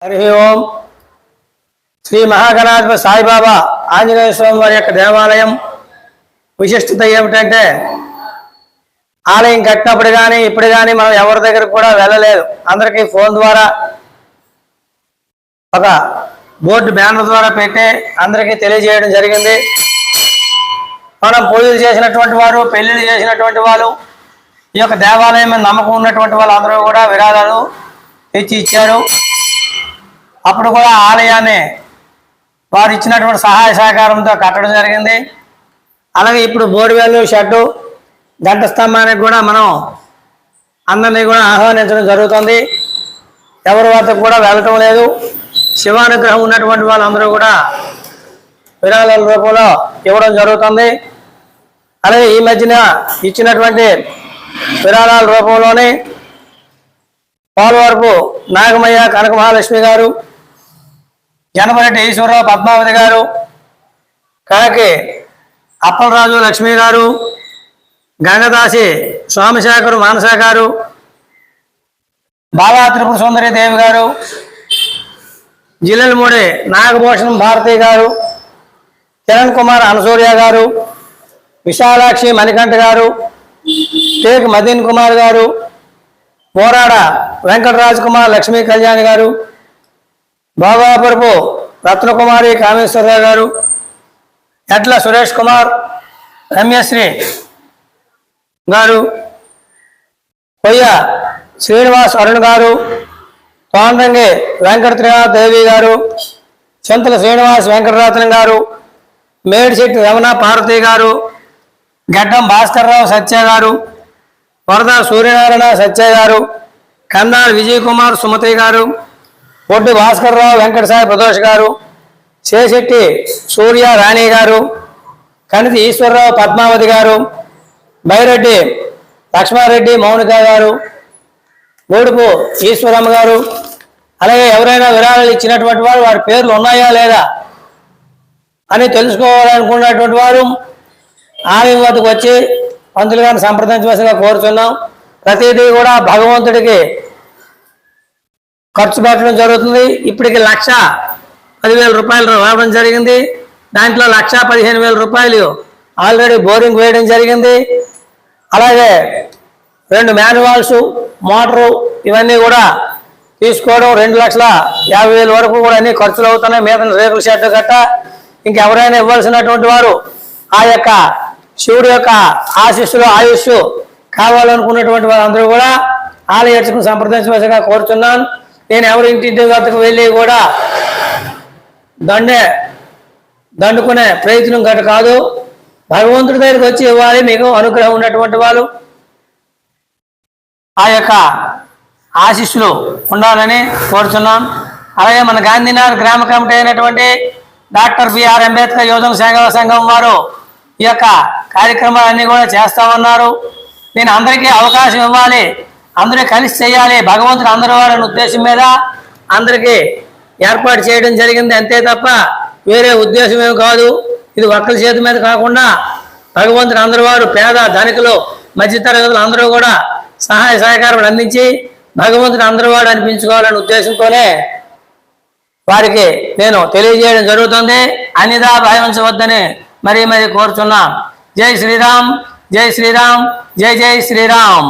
హరి ఓం శ్రీ మహాగణాధిపతి సాయిబాబా ఆంజనేయ స్వామి వారి యొక్క దేవాలయం విశిష్టత ఏమిటంటే ఆలయం కట్టినప్పుడు కానీ ఇప్పుడు కానీ మనం ఎవరి దగ్గర కూడా వెళ్ళలేదు. అందరికీ ఫోన్ ద్వారా ఒక బోర్డు బ్యానర్ ద్వారా పెట్టి అందరికీ తెలియజేయడం జరిగింది. మనం పూజలు చేసినటువంటి వారు, పెళ్లిళ్ళు చేసినటువంటి వాళ్ళు, ఈ యొక్క దేవాలయం మీద నమ్మకం ఉన్నటువంటి వాళ్ళు అందరూ కూడా విరాళాలు తెచ్చి ఇచ్చారు. అప్పుడు కూడా ఆలయాన్ని వారు ఇచ్చినటువంటి సహాయ సహకారంతో కట్టడం జరిగింది. అలాగే ఇప్పుడు బోర్వెల్, షెడ్డు, గంట స్తంభానికి కూడా మనం అందరినీ కూడా ఆహ్వానించడం జరుగుతుంది. ఎవరి వద్దకు కూడా వెళ్ళటం లేదు. శివానుగ్రహం ఉన్నటువంటి వాళ్ళందరూ కూడా విరాళాల రూపంలో ఇవ్వడం జరుగుతుంది. అలాగే ఈ మధ్యన ఇచ్చినటువంటి విరాళాల రూపంలోనే పోలవరపు నాగమయ్య కనక మహాలక్ష్మి గారు, జనపరెడ్డి ఈశ్వరరావు పద్మావతి గారు, కాకి అప్పలరాజు లక్ష్మి గారు, గంగదాసి స్వామిశేఖరు మానస గారు, బాలా త్రిపుర సుందరి దేవి గారు, జిల్లెలమూడి నాగభూషణం భారతి గారు, కిరణ్ కుమార్ అనసూర్య గారు, విశాలాక్షి మణికంఠ గారు, టేక్ మదీన్ కుమార్ గారు, పోరాడ వెంకటరాజ్ కుమార్ లక్ష్మీ కళ్యాణి గారు, భోగాపురపు రత్నకుమారి కామేశ్వరరావు గారు, ఎట్ల సురేష్ కుమార్, రమ్యశ్రీ గారు, కొయ్య శ్రీనివాస్ అరుణ్ గారు, తోండంగి వెంకట త్రినాథ్ దేవి గారు, చింతల శ్రీనివాస్ వెంకటరత్నం గారు, మేడిశెట్టి రమణ పార్వతి గారు, గడ్డం భాస్కర్రావు సత్య గారు, వరద సూర్యనారాయణ సత్య గారు, కన్నాల్ విజయ్ కుమార్ సుమతి గారు, పొడ్డు భాస్కర్రావు వెంకటసాయి ప్రదోష్ గారు, శేశెట్టి సూర్య రాణి గారు, కణితి ఈశ్వరరావు పద్మావతి గారు, బైరెడ్డి లక్ష్మారెడ్డి మౌనిక గారు, గూడుపు ఈశ్వరమ్మ గారు. అలాగే ఎవరైనా విరాళాలు ఇచ్చినటువంటి వారు వారి పేర్లు ఉన్నాయా లేదా అని తెలుసుకోవాలనుకున్నటువంటి వారు ఆలయం వద్దకు వచ్చి పంతులు గారిని సంప్రదించవలసిందిగా కోరుతున్నాం. ప్రతిదీ కూడా భగవంతుడికి ఖర్చు పెట్టడం జరుగుతుంది. ఇప్పటికి 1,10,000 రూపాయలు రావడం జరిగింది. దాంట్లో 1,15,000 రూపాయలు ఆల్రెడీ బోరింగ్ వేయడం జరిగింది. అలాగే 2 మ్యాన్వాల్స్, మోటారు ఇవన్నీ కూడా తీసుకోవడం 2,50,000 వరకు కూడా అన్ని ఖర్చులు అవుతున్నాయి. మీద రేకుల షెడ్ గట్ట ఇంకెవరైనా ఇవ్వాల్సినటువంటి వారు ఆ యొక్క శివుడి యొక్క ఆశీస్సులు, ఆయుష్ కావాలనుకున్నటువంటి వారందరూ కూడా ఆలయ అర్చకుని సంప్రదించవలసిగా కోరుతున్నాను. నేను ఎవరి ఇంటి వద్దకు వెళ్ళి కూడా దండుకునే ప్రయత్నం గట్ట కాదు. భగవంతుడి దగ్గరికి వచ్చి ఇవ్వాలి. మీకు అనుగ్రహం ఉన్నటువంటి వాళ్ళు ఆ యొక్క ఆశీస్సులు ఉండాలని కోరుతున్నాం. అలాగే మన గాంధీనగర్ గ్రామ కమిటీ అయినటువంటి డాక్టర్ బిఆర్ అంబేద్కర్ యువజన సేవా సంఘం వారు ఈ యొక్క కార్యక్రమాలన్నీ కూడా చేస్తా ఉన్నారు. నేను అందరికీ అవకాశం ఇవ్వాలి, అందరూ కలిసి చేయాలి, భగవంతుడు అందరూ వారని ఉద్దేశం మీద అందరికీ ఏర్పాటు చేయడం జరిగింది. అంతే తప్ప వేరే ఉద్దేశం ఏమి కాదు. ఇది ఒక్కరి చేతి మీద కాకుండా భగవంతుడు అందరూ వారు, పేద ధనికులు, మధ్యతరగతులు అందరూ కూడా సహాయ సహకారాలు అందించి భగవంతుడు అందరూ వాడు అనిపించుకోవాలనే ఉద్దేశంతోనే వారికి నేను తెలియజేయడం జరుగుతుంది. అన్నిదా భావించవద్దని మరీ కోరుచున్నాం. జై శ్రీరామ్, జై శ్రీరామ్, జై జై శ్రీరామ్.